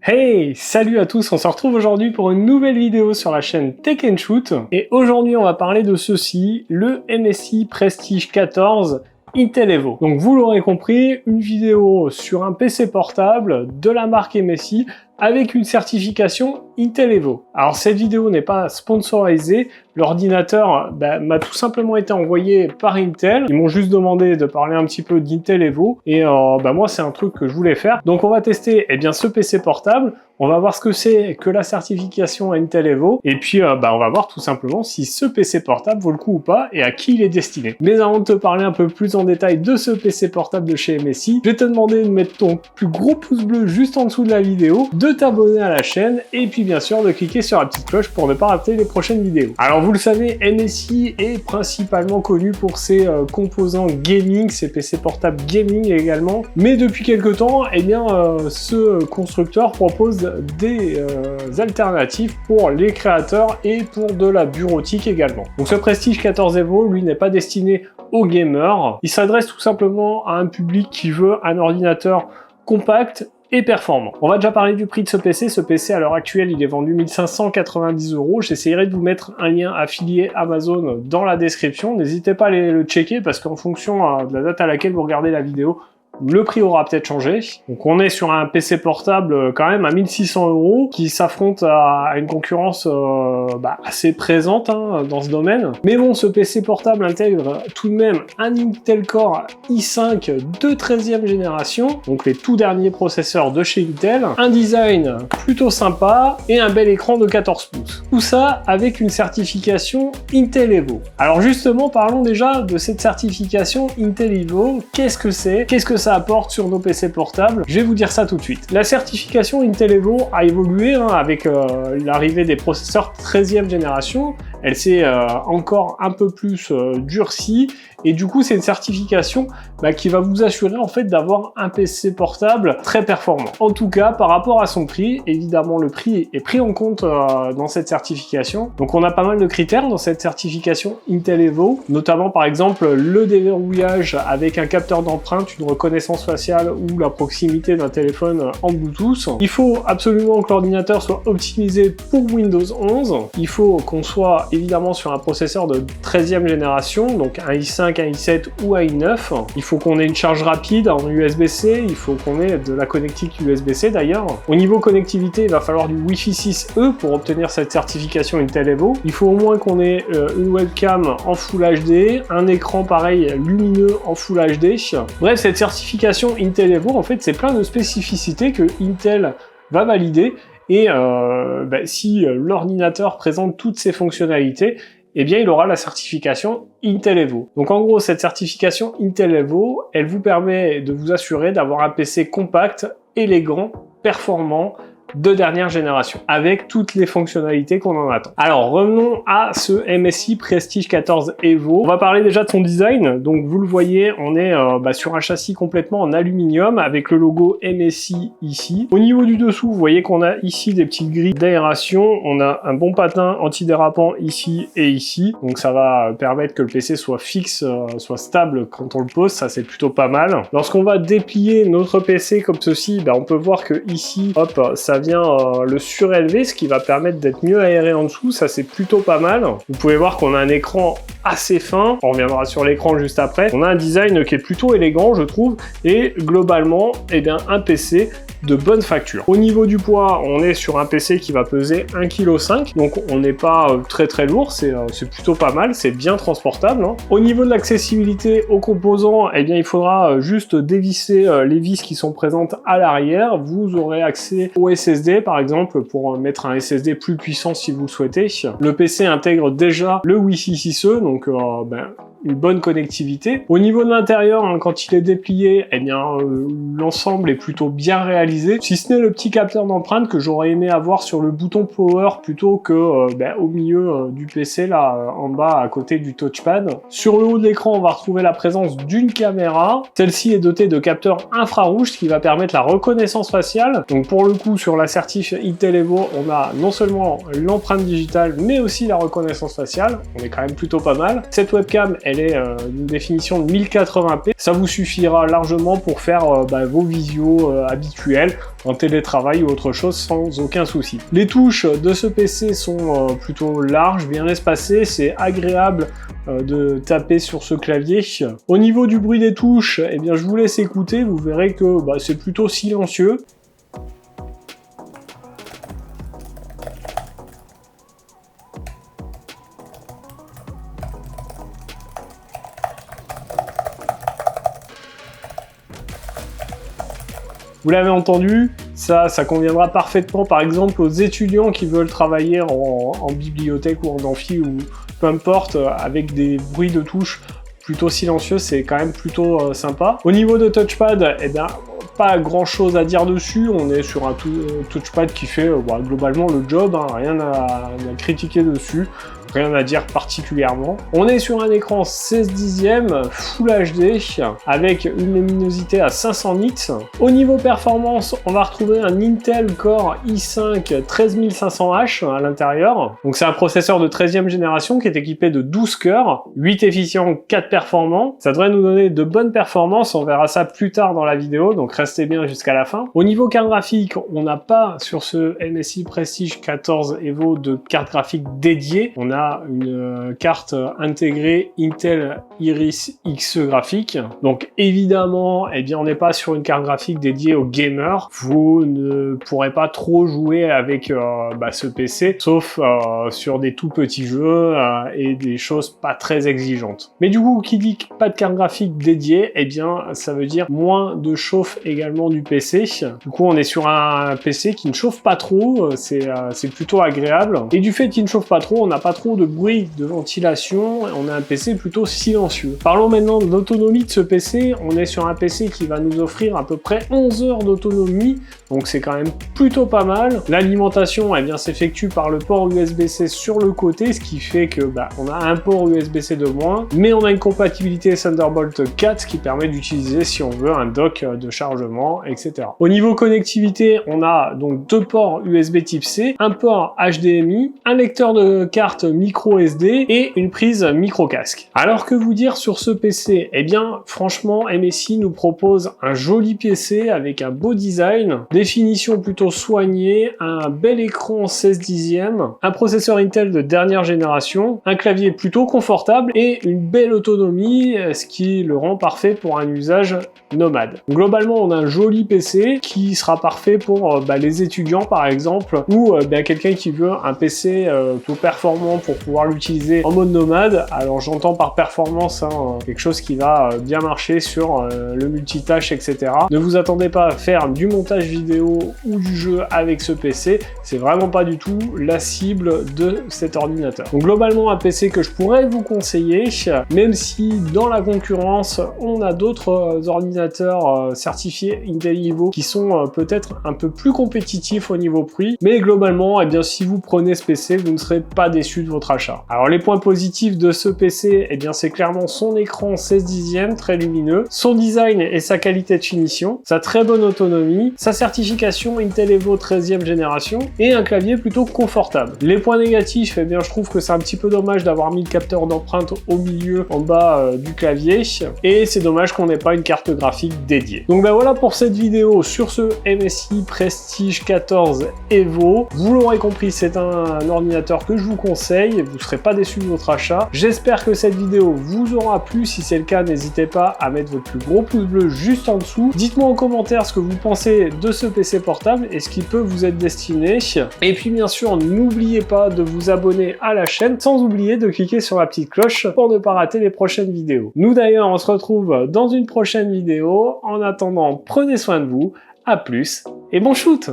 Hey, salut à tous, on se retrouve aujourd'hui pour une nouvelle vidéo sur la chaîne Tech & Shoot. Et aujourd'hui, on va parler de ceci, le MSI Prestige 14 Intel Evo. Donc vous l'aurez compris, une vidéo sur un PC portable de la marque MSI avec une certification Intel Evo. Alors cette vidéo n'est pas sponsorisée, l'ordinateur m'a tout simplement été envoyé par Intel. Ils m'ont juste demandé de parler un petit peu d'Intel Evo et moi c'est un truc que je voulais faire. Donc on va tester ce PC portable, on va voir ce que c'est que la certification Intel Evo et puis on va voir tout simplement si ce PC portable vaut le coup ou pas et à qui il est destiné. Mais avant de te parler un peu plus en détail de ce PC portable de chez MSI, je vais te demander de mettre ton plus gros pouce bleu juste en dessous de la vidéo, de t'abonner à la chaîne et puis bien sûr de cliquer sur la petite cloche pour ne pas rater les prochaines vidéos. Alors vous le savez, MSI est principalement connu pour ses composants gaming, ses PC portables gaming également, mais depuis quelques temps, ce constructeur propose des alternatives pour les créateurs et pour de la bureautique également. Donc ce Prestige 14 Evo, lui, n'est pas destiné aux gamers, il s'adresse tout simplement à un public qui veut un ordinateur compact et performant. On va déjà parler du prix de ce PC. Ce PC à l'heure actuelle, il est vendu 1590 €. J'essayerai de vous mettre un lien affilié Amazon dans la description. N'hésitez pas à aller le checker parce qu'en fonction de la date à laquelle vous regardez la vidéo, le prix aura peut-être changé. Donc on est sur un PC portable quand même à 1600 € qui s'affronte à une concurrence assez présente dans ce domaine. Mais bon, ce PC portable intègre tout de même un Intel Core i5 de 13e génération, donc les tout derniers processeurs de chez Intel, un design plutôt sympa et un bel écran de 14 pouces. Tout ça avec une certification Intel Evo. Alors justement, parlons déjà de cette certification Intel Evo. Qu'est-ce que c'est? Qu'est-ce que ça apporte sur nos PC portables? Je vais vous dire ça tout de suite. La certification Intel Evo a évolué avec l'arrivée des processeurs 13e génération. Elle s'est encore un peu plus durcie et du coup c'est une certification qui va vous assurer en fait d'avoir un PC portable très performant. En tout cas par rapport à son prix, évidemment le prix est pris en compte dans cette certification. Donc on a pas mal de critères dans cette certification Intel Evo, notamment par exemple le déverrouillage avec un capteur d'empreinte, une reconnaissance faciale ou la proximité d'un téléphone en Bluetooth. Il faut absolument que l'ordinateur soit optimisé pour Windows 11. Il faut qu'on soit évidemment sur un processeur de 13e génération, donc un i5, un i7 ou un i9. Il faut qu'on ait une charge rapide en USB-C, il faut qu'on ait de la connectique USB-C d'ailleurs. Au niveau connectivité, il va falloir du Wi-Fi 6E pour obtenir cette certification Intel Evo. Il faut au moins qu'on ait une webcam en Full HD, un écran pareil lumineux en Full HD. Bref, cette certification Intel Evo, en fait, c'est plein de spécificités que Intel va valider. Et si l'ordinateur présente toutes ces fonctionnalités, il aura la certification Intel Evo. Donc en gros, cette certification Intel Evo, elle vous permet de vous assurer d'avoir un PC compact, élégant, performant, de dernière génération, avec toutes les fonctionnalités qu'on en attend. Alors revenons à ce MSI Prestige 14 Evo. On va parler déjà de son design. Donc vous le voyez, on est sur un châssis complètement en aluminium avec le logo MSI ici. Au niveau du dessous, vous voyez qu'on a ici des petites grilles d'aération. On a un bon patin antidérapant ici et ici. Donc ça va permettre que le PC soit fixe, soit stable quand on le pose. Ça c'est plutôt pas mal. Lorsqu'on va déplier notre PC comme ceci, on peut voir que ici, hop, ça vient le surélever, ce qui va permettre d'être mieux aéré en dessous. Ça c'est plutôt pas mal. Vous pouvez voir qu'on a un écran assez fin, on reviendra sur l'écran juste après. On a un design qui est plutôt élégant je trouve et globalement un PC de bonne facture. Au niveau du poids, on est sur un PC qui va peser 1,5 kg, donc on n'est pas très très lourd, c'est plutôt pas mal, c'est bien transportable. Au niveau de l'accessibilité aux composants, il faudra juste dévisser les vis qui sont présentes à l'arrière. Vous aurez accès au SSD par exemple pour mettre un SSD plus puissant si vous le souhaitez. Le PC intègre déjà le Wi-Fi 6E, donc une bonne connectivité. Au niveau de l'intérieur, quand il est déplié, l'ensemble est plutôt bien réalisé, si ce n'est le petit capteur d'empreinte que j'aurais aimé avoir sur le bouton Power plutôt que au milieu du PC là en bas à côté du touchpad. Sur le haut de l'écran, on va retrouver la présence d'une caméra. Celle-ci est dotée de capteurs infrarouges, ce qui va permettre la reconnaissance faciale. Donc pour le coup, sur la certif Intel Evo, on a non seulement l'empreinte digitale, mais aussi la reconnaissance faciale. On est quand même plutôt pas mal. Cette webcam, elle est d'une définition de 1080p. Ça vous suffira largement pour faire vos visios habituels en télétravail ou autre chose sans aucun souci. Les touches de ce PC sont plutôt larges, bien espacées, c'est agréable de taper sur ce clavier. Au niveau du bruit des touches, eh bien je vous laisse écouter, vous verrez que c'est plutôt silencieux. Vous l'avez entendu, ça conviendra parfaitement par exemple aux étudiants qui veulent travailler en bibliothèque ou en amphi ou peu importe, avec des bruits de touches plutôt silencieux, c'est quand même plutôt sympa. Au niveau de touchpad, eh bien, pas grand chose à dire dessus, on est sur un touchpad qui fait globalement le job, hein, rien à critiquer dessus. Rien à dire particulièrement. On est sur un écran 16/10 Full HD avec une luminosité à 500 nits. Au niveau performance, on va retrouver un Intel Core i5 13500H à l'intérieur. Donc c'est un processeur de 13e génération qui est équipé de 12 cœurs, 8 efficients, 4 performants. Ça devrait nous donner de bonnes performances, on verra ça plus tard dans la vidéo, donc restez bien jusqu'à la fin. Au niveau carte graphique, on n'a pas sur ce MSI Prestige 14 Evo de carte graphique dédiée. On a une carte intégrée Intel Iris Xe graphique. Donc évidemment, eh bien on n'est pas sur une carte graphique dédiée aux gamers. Vous ne pourrez pas trop jouer avec ce PC, sauf sur des tout petits jeux et des choses pas très exigeantes. Mais du coup, qui dit pas de carte graphique dédiée, eh bien ça veut dire moins de chauffe également du PC. Du coup, on est sur un PC qui ne chauffe pas trop, c'est plutôt agréable. Et du fait qu'il ne chauffe pas trop, on n'a pas trop de bruit de ventilation, on a un PC plutôt silencieux. Parlons maintenant de l'autonomie de ce PC, on est sur un PC qui va nous offrir à peu près 11 heures d'autonomie, donc c'est quand même plutôt pas mal. L'alimentation, eh bien, s'effectue par le port USB-C sur le côté, ce qui fait que on a un port USB-C de moins, mais on a une compatibilité Thunderbolt 4 qui permet d'utiliser, si on veut, un dock de chargement, etc. Au niveau connectivité, on a donc 2 ports USB type C, un port HDMI, un lecteur de carte micro SD et une prise micro casque. Alors que vous dire sur ce PC? Eh bien, franchement, MSI nous propose un joli PC avec un beau design, définition plutôt soignée, un bel écran 16/10, un processeur Intel de dernière génération, un clavier plutôt confortable et une belle autonomie, ce qui le rend parfait pour un usage nomade. Globalement, on a un joli PC qui sera parfait pour les étudiants par exemple, ou quelqu'un qui veut un PC tout performant pour pouvoir l'utiliser en mode nomade. Alors j'entends par performance quelque chose qui va bien marcher sur le multitâche, etc. Ne vous attendez pas à faire du montage vidéo ou du jeu avec ce PC, c'est vraiment pas du tout la cible de cet ordinateur. Donc globalement un PC que je pourrais vous conseiller, même si dans la concurrence on a d'autres ordinateurs certifiés Intel Evo qui sont peut-être un peu plus compétitifs au niveau prix, mais globalement, eh bien, si vous prenez ce PC, vous ne serez pas déçu de votre achat. Alors les points positifs de ce PC, eh bien c'est clairement son écran 16/10 très lumineux, son design et sa qualité de finition, sa très bonne autonomie, sa certification Intel Evo 13e génération et un clavier plutôt confortable. Les points négatifs, eh bien je trouve que c'est un petit peu dommage d'avoir mis le capteur d'empreinte au milieu en bas du clavier et c'est dommage qu'on n'ait pas une carte graphique dédiée. Donc voilà pour cette vidéo sur ce MSI Prestige 14 Evo. Vous l'aurez compris, c'est un ordinateur que je vous conseille, vous ne serez pas déçus de votre achat. J'espère que cette vidéo vous aura plu, si c'est le cas, n'hésitez pas à mettre votre plus gros pouce bleu juste en dessous. Dites-moi en commentaire ce que vous pensez de ce PC portable et ce qui peut vous être destiné. Et puis bien sûr, n'oubliez pas de vous abonner à la chaîne, sans oublier de cliquer sur la petite cloche pour ne pas rater les prochaines vidéos. Nous d'ailleurs, on se retrouve dans une prochaine vidéo. En attendant, prenez soin de vous, à plus et bon shoot!